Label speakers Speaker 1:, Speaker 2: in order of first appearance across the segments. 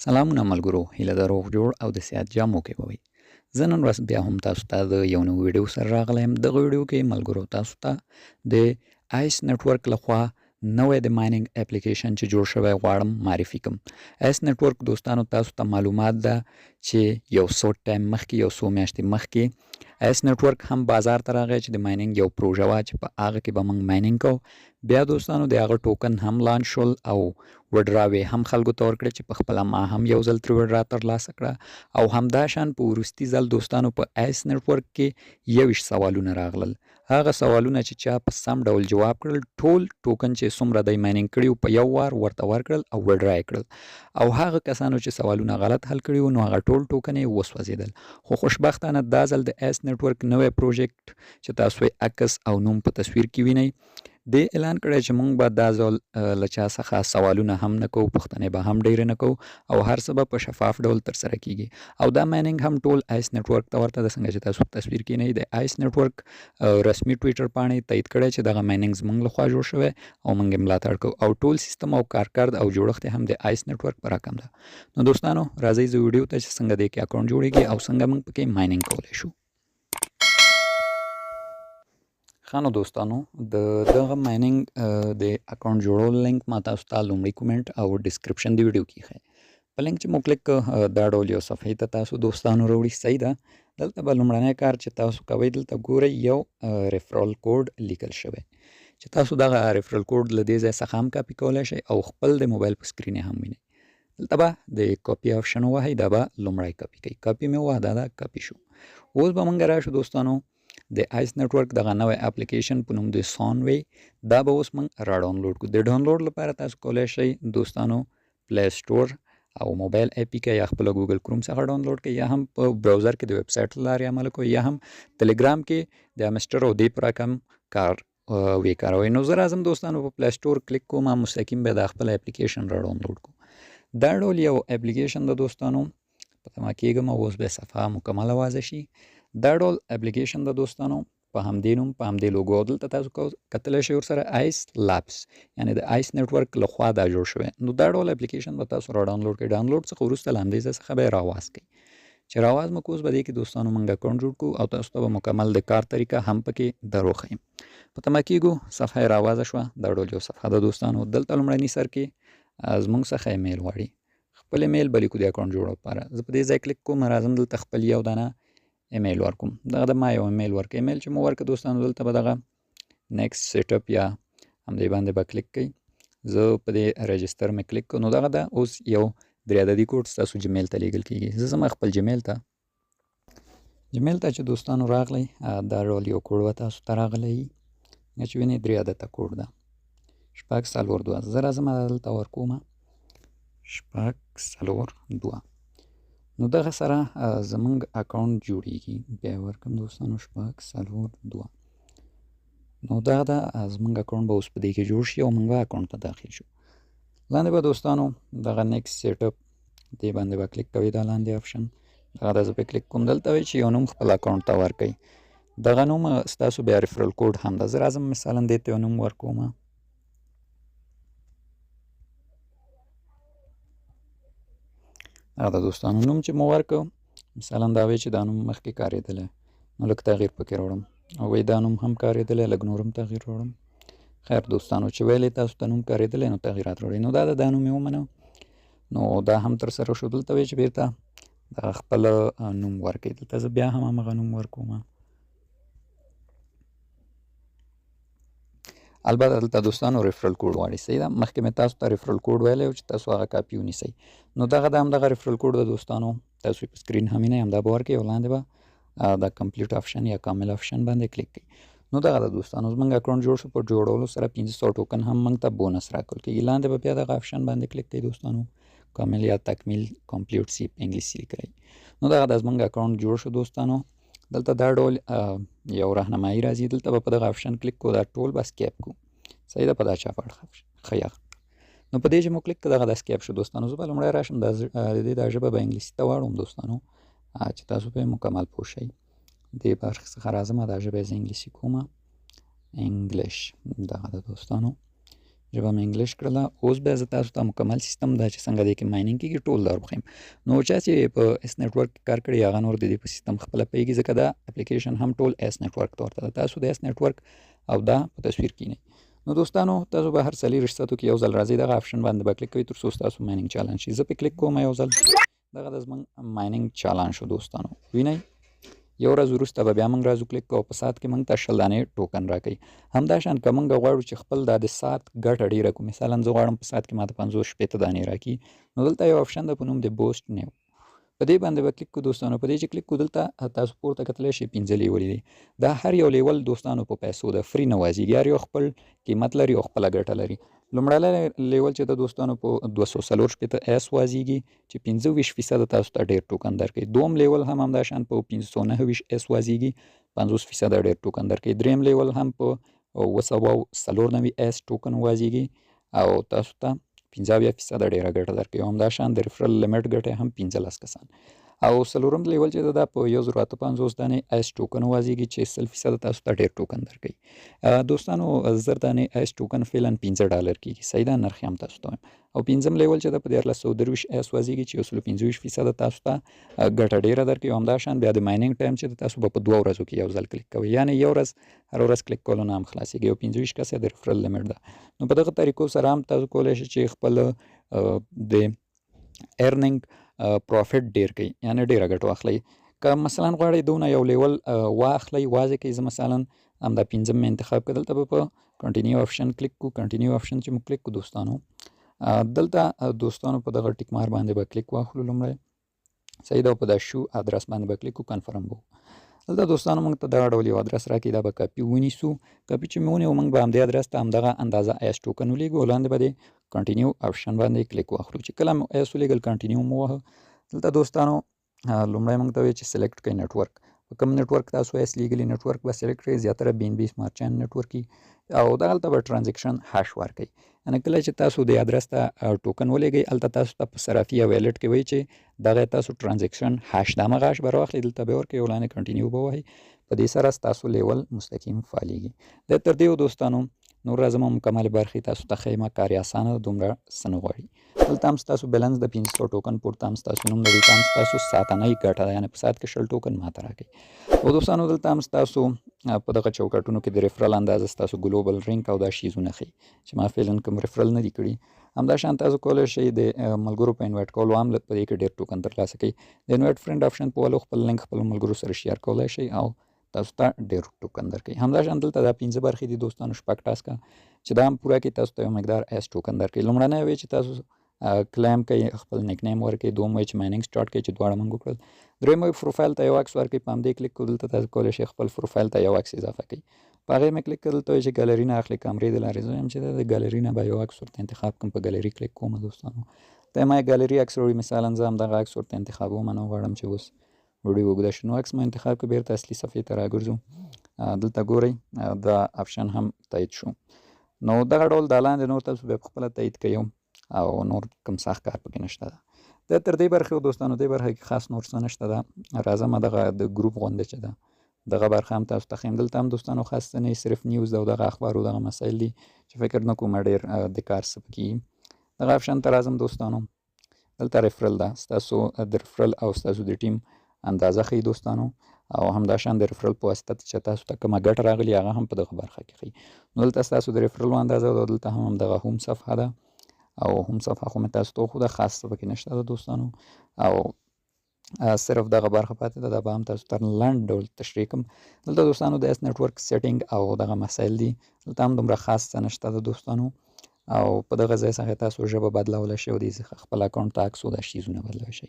Speaker 1: سلامونه ملګرو، هیله ده روغ جوړ او د صحت جامو کې به وئ. زه نن ورځ بیا هم تاسو ته د یو نوي ویډیو سره راغلی یم. دغه ویډیو کې ملګرو تاسو ته د آیس نټورک لخوا نوی د مایننګ اپلیکیشن چې جوړ شوی غواړم معرفي کړم. آیس نټورک دوستانو تاسو ته معلومات ده چې یو څو ټایم مخکې، یو څو میاشتې مخکې آیس نټورک هم بازار ته راغی چې د مایننګ یو پروژه وه چې په هغه کې به موږ مایننګ کوو. بیا دوستانو د هغه ټوکن هم لانچ شول او وډراوې هم خلکو ته ورکړې چې په خپله ما هم یو ځل ترې وډرا ترلاسه کړه. او همدا شان په وروستي ځل دوستانو په آیس نټورک کې 21 سوالونه راغلل. هغه سوالونه چې چا په سم ډول جواب کړل، ټول ټوکن چې څومره دی مایننګ کړي په یو وار ورته ورکړل او وډرا یې کړل. او هغه کسانو چې سوالونه غلط حل کړي وو نو هغه ټول ټوکن یې وسوځېدل. خو خوشبختانه دا ځل د آیس نټورک نوی پروژیکټ چې تاسو یې عکس او نوم په تصویر کې وینئ، دې اعلان کړی چې موږ به دا ځل له چا څخه سوالونه هم نه کوو، پوښتنې به هم ډېرې نه کوو او هر څه به په شفاف ډول ترسره کیږي. او دا مایننګ هم ټول آیس نټورک ته ورته ده، څنګه چې تاسو په تصویر کې نه د آیس نټورک رسمي ټویټر پاڼې تایید کړی چې دغه مایننګ زموږ لخوا جوړ شوی او موږ یې ملاتړ کوو او ټول سیستم او کارکرد او جوړښت هم د آیس نټورک په رقم ده. نو دوستانو راځئ زه ویډیو ته چې څنګه دې کې اکاونټ جوړیږي او څنګه موږ پکې مایننګ کولی شو. خانو دوستانو دغه مایننګ د اکاونټ جوړولو لینک ما تاسو ته لومړی کومنټ او ډسکرپشن د ویډیو کې ښیي. په لینک چې مو کلیک دا ډول یو صفحې ته تاسو دوستانو راوړي. صحیح ده، دلته به لومړنی کار چې تاسو کوئ دلته ګورئ یو ریفرال کوډ لیکل شوی چې تاسو دغه ریفرال کوډ له دې ځای څخه هم کاپي کولی شئ او خپل د موبایل په سکرین هم وینئ. دلته به د کاپي آپشن ووهئ، دا به لومړی کاپي کوي. کاپي مې ووهه، دا کاپي شو. اوس به موږ راشو دوستانو د آیس نټورک دغه نوی اپلیکیشن په نوم د سانوی، دا به اوس موږ را ډاونلوډ کړو. د ډاونلوډ لپاره تاسو کولی شئ دوستانو پلی سټور او موبایل اپی کې یا خپل ګوګل کروم څخه ډاونلوډ کړئ یا هم په براوزر کې د ویب سایټ له لارې عمل کوئ یا هم ټلګرام کې د امسټر او دې په رقم کار وکاروئ. نو زه راځم دوستانو په پلی سټور کلیک کوم، مستقیم به د خپل اپلیکیشن را ډاونلوډ کوم. دا ډول یو اپلیکیشن د دوستانو په تمه کېږم او اوس به صفحه مکمله واضح شي. دا ډول اپلیکیشن د دوستانو په همدې نوم په همدې لوګو دلته تاسو کتلی شئ ورسره آیس لابس، یعنې د آیس نټورک لخوا دا جوړ شوی. نو دا ډول اپلیکیشن به تاسو را ډاونلوډ کړئ. ډاونلوډ څخه وروسته له همدې ځای څخه به یې راواز کړئ. چې راواز مو کوو اوس به دې کې دوستانو موږ اکاونټ جوړ کړو او تاسو ته به مکمل د کار طریقه هم پکې در وښیم. په تمه کېږو صفحه یې راوازه شوه. دا ډول یو صفحه ده دوستانو. دلته لومړني سر کې زموږ څخه ایمیل غواړي. خپل ایمیل به لیکو د اکاونټ جوړولو لپاره. زه په دې ځای کلیک کوم، راځم دلته خپل یو دانه ایمیل ورکوم. دغه د ما یو ایمیل ورکړه. ایمیل چې مو ورکړه دوستانو دلته به دغه نیکسټ سیټ اپ یا همدې باندې به کلیک کوئ. زه په دې رجسټر مې کلیک کړو. نو دغه ده اوس یو 3 عددي کوډ ستاسو جیمیل ته لیږل کېږي. زه ځم خپل جیمیل ته چې دوستانو راغلی دا ډول یو کوډ به تاسو ته راغلی چې وینئ 3 عدده کوډ ده 642. زه راځم دلته ورکوم 642. نو دغه سره زمونږ اکاونټ جوړیږي. بیا ورکم دوستانو 642. نو دغه ده زمونږ اکاونټ به اوس په دې کې جوړ شي او موږ به اکاونټ ته داخل شو. لاندې به دوستانو دغه نیکسټ سیټ اپ دې باندې به کلیک کوئ. دا لاندې آپشن دغه ده زه پې کلیک کوم. دلته وایي چې یو نوم خپل اکاونټ ته ورکوئ. دغه نوم ستاسو بیا ریفرل کوډ هم ده. زه راځم مثلا دې ته یو نوم ورکوم. دا دوستانو نوم چې مو ورکړ مثلا دا وایي چې دا نوم مخکې کارېدلی، نو لږ تغییر پکې راوړم. او وایي دا نوم هم کارېدلی، لږ نور هم تغییر راوړم. خیر دوستانو چې ویلی تاسو ته نوم کارېدلی نو تغییرات راوړئ. نو دا نوم یې ومنه. نو دا هم ترسره شو. دلته وایي چې بېرته دغه خپل نوم ورکړئ. دلته زه بیا هم همغه نوم ورکوم. البته دلته دوستانو ریفرل کوډ غواړي. صحیح ده، مخکې مې تاسو ته ریفرل کوډ ویلی و چې تاسو هغه کاپي ونیسئ. نو دغه د همدغه ریفرل کوډ د دوستانو تاسو په سکرین هم وینئ، همدا به ورکړئ او لاندې به د کمپلیټ آپشن یا کامل آپشن باندې کلیک کړئ. نو دغه د دوستانو زموږ اکاونټ جوړ شو. په جوړولو سره 500 ټوکن هم موږ ته بونس راکول کېږي. لاندې به بیا دغه آپشن باندې کلیک کړئ دوستانو، کامل یا تکمیل کمپلیټ سی په انګلیسي لیکلی. نو دغه د زموږ اکاونټ جوړ شو دوستانو. دلته دا ډول یو راهنمایي راځي. دلته به په دغه آپشن کلیک کوو، دا ټول به سکیپ کوو. صحیح ده، په دا چاپ اړخ ښه. نو په دې چې مو کلیک کړه دغه د سکیپ شو دوستانو. زه به لومړی راشم د دې دا ژبه به انګلیسي ته واړوم دوستانو چې تاسو پرې مکمل پوه شئ. دې برخې څخه راځم، دا ژبه یې زه انګلیسي کوم. انګلیش دغه ده دوستانو. ژبه مې انګلیش کړله. اوس بیا زه تاسو ته مکمل سیستم دا چې څنګه دی کې مایننګ کېږي ټول در وښیم. نو چا چې په اس نیټورک کار کړی هغه نور د دې په سیستم خپله پوهېږي، ځکه دا اپلیکیشن هم ټول اس نیټورک ته ورته ده. تاسو د اس نیټورک او دا په تصویر کې نه. نو دوستانو تاسو به هر څلور رشتو کې یو ځل راځي دغه آپشن باندې به کلیک کوئ تر څو ستاسو مایننګ چالان شي. زه په کلیک کوم یو ځل، دغه د زموږ مایننګ چالان شو. دوستانو وینئ یو ورځ وروسته به بیا موږ راځو کلیک کوو، په ساعت کې موږ ته 20 دانې ټوکن راکوي. همداشان که موږ غواړو چې خپل دا د ساعت ګټه ډېره کړو، مثلا زه غواړم په ساعت کې ماته 50 شپېته دانې راکړي، نو دلته یو آپشن ده په نوم د بوسټ نیو، په دې باندې به کلیک کوو. دوستانو په دې چې کلیک کوو دلته تاسو پورته کتلی شئ 5 لیولې دي. دا هر یو لیول دوستانو په پیسو ده، فری نه وازېږي، هر یو خپل قیمت لري او خپله ګټه لري. لومړنی لیول چې د دوستانو په 240 اس وازېږي چې 25% تاسو ته ډېر ټوکن درکوي. دوم لیول هم همداشان په 529 اس وازېږي 50% ډېر ټوکن درکوي. دریم لیول هم په 994 اس ټوکن وازېږي او تاسو ته 15% ډېره ګټه درکوي. همداشان د ریفرل لیمټ ګټه هم 15 کسان. او څلورم لیول چې دا په 1058 دانې اس ټوکن وازېږي چې 100% تاسو ته ډېر ټوکن درکوي. دوستانو 1000 دانې اس ټوکن فعلا $15 کېږي، صحیح ده، نرخ هم تاسو ته وایم. او پنځم لیول چې دا په 1323 اس وازېږي چې 125% تاسو ته ګټه ډېره درکوي. همداشان بیا د مایننګ ټایم چې تاسو به په 2 ورځو کې یو ځل کلیک کوئ، یعنې یو ورځ هر ورځ کلیک کولو نه هم خلاصېږي. او 25 کسه د ریفرل لیمټ ده. نو په دغه طریقو سره هم تاسو کولی شئ چې خپل د ارننګ پروفیټ ډېر کوي، یعنې ډېره ګټه واخلئ. که مثلا غواړئ دونه یو لیول واخلئ واضح کوئ، زه مثلا همدا 5 مې انتخاب کړ، دلته به په کنټینیو آپشن کلیک کوو. کنټینیو آپشن چې موږ کلیک کوو دوستانو، دلته دوستانو په دغه ټیک مار باندې به کلیک واخلو لومړی، صحیح ده. په دا شو ادرس باندې به کلیک کوو، کنفرم به دلته دوستانو موږ ته دغه ډول یو ادرس راکړي، دا به کاپي ونیسو. کاپي چې مې ونیو موږ به همدې ادرس ته همدغه اندازه اس ټوکن ولیږو، لاندې به د کنټینیو آپشن باندې کلیک واخلو. چې کله مو اس ولیږل کنټینیو مو ووهه، دلته دوستانو لومړی موږ ته وایي چې سلیکټ کړئ نیټورک، په کوم نیټورک تاسو اس لیږلي نیټورک به سلیکټ کړئ. زیاتره BNB سمارټ چین نیټورک او دغلته به ټرانزیکشن هاش ورکوي، یعنې کله چې تاسو د ادرس ته ټوکن ولېږئ هلته تاسو ته په صرافي یا ویلټ کې وایي چې دغه تاسو ټرانزیکشن هاش د همغه هاش به راواخلئ، دلته به ورکوئ او لاندې کنټینیو به ووهئ. په دې سره ستاسو لیول مستقیم فعالېږي. د تر دې دوستانو نور راځم مکمل برخې تاسو ته ښیم، کار یې اسانه ده، دومره څه نه غواړي. دلته هم ستاسو بیلنس د 500 ټوکن پورته هم ستاسو نوم لري، دلته هم ستاسو ساعتنۍ ګټه ده، یعنې په ساعت کې 60 ټوکن ماته راکوي. او دوستانو دلته هم ستاسو په دغه چوکاټونو کې د ریفرل اندازه ستاسو ګلوبل رینک او دا شیزونه ښیي چې ما فعلا کوم ریفرل نه دي کړي. همداشان تاسو کولی شئ د ملګرو په انوایټ کولو هم په دې کې ډېر ټوکن ترلاسه کوي. د انوایټ فرینډ آپشن په والو خپل لینک خپل ملګرو سره شیر کولی شئ او تاسو ته ډېر ټوکن درکوي. همداشان دلته دا 15 برخې دي دوستانو، شپږ ټاسکه چې دا هم پوره کړي تاسو ته یو مقدار اس ټوکن درکوي. لومړنی وایي چې تاسو کلیم کوي، خپل نیک نیم ورکوي. دوم وایي چې مایننګ سټارټ کوي چې دواړه موږ وکړل. دریم وایي پروفایل ته یو عکس ورکوي، په همدې کلیک کوو، دلته تاسو کولی شئ خپل پروفایل ته یو عکس اضافه کوي. په هغې مې کلیک کړل، دلته وایي چې ګالري نه اخلي، کامرې د لارې. زه وایم چې د ګالري نه به یو عکس ورته انتخاب کړم، په ګالري کلیک کوم دوستانو. ته ما ګالري عکس راوړي، مثلا زه همدغه عکس ورته انتخابوم، نه غواړم چې اوس ویډیو اوږده شي. نو عکس مو انتخاب کړو، بیرته اصلي صفحې ته راګرځو. دلته ګورئ دا آپشن هم تایید شو. نو دغه ډول دا لاندې نور تاسو بیا پخپله تایید کوئ او نور کوم سخت کار پکې نشته ده. دا تر دې برخې دوستانو دې برخه کې خاص نور څه نشته ده. راځم دغه د ګروپ غونډه چې ده دغه برخه هم تاسو ته ښیم. دلته هم دوستانو خاص څه نه، صرف نیوز او دغه اخبار او دغه مسایل دي چې فکر نه کوم ډېر د کار څه پکې. دغه آپشن ته راځم دوستانو، دلته ریفرل ده، ستاسو د ریفرل او ستاسو د ټیم اندازه ښیي دوستانو، او همداشان د ریفرل په واسطه چې تاسو ته کومه ګټه راغلي هغه هم په دغه برخه کې ښیي. نو دلته ستاسو د ریفرل اندازه ده، دلته هم همدغه هوم صفحه ده او هوم صفحه خو مې تاسو ته وښوده، خاص څه پکې نشته ده دوستانو. او صرف دغه برخه پاتې ده، دا به هم تاسو ته لنډ ډول تشریح کړم. دلته دوستانو د اس نیټورک سیټینګ او دغه مسایل دي، دلته هم دومره خاص څه نشته ده دوستانو. او په دغه ځای څخه تاسو ژبه بدلولی شئ او دې څخه خپل اکاونټ ته عکس او دا شیزونه بدلولی شئ.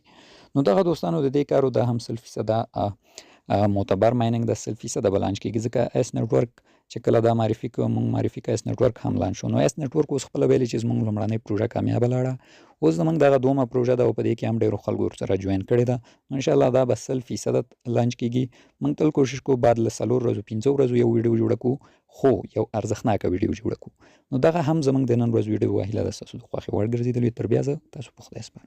Speaker 1: نو دغه دوستانو د دې کارو دا هم 100% معتبر مایننګ د 100% به لانچ کېږي، ځکه اس نیټورک چې کله دا معرفي کړو موږ معرفي کړه اس نیټورک هم لانچ شو. نو اس نیټورک اوس خپله ویلي چې زموږ لومړنۍ پروژه کامیابه لاړه، اوس زموږ دغه دومه پروژه ده او په دې کې هم ډېرو خلکو ورسره جوین کړې ده. نو انشاءالله دا به 100% لانچ کېږي. موږ تل کوشش کوو بعد له 4 ورځو 5 ورځو یو ویډیو جوړه کړو، خو یو ارزښتناکه ویډیو جوړه کړو. نو دغه هم زموږ د نن ورځ ویډیو هیله ده ستاسو د خوښې وړ ګرځېدلې. تر بیا زه تاسو په خدای سپارم.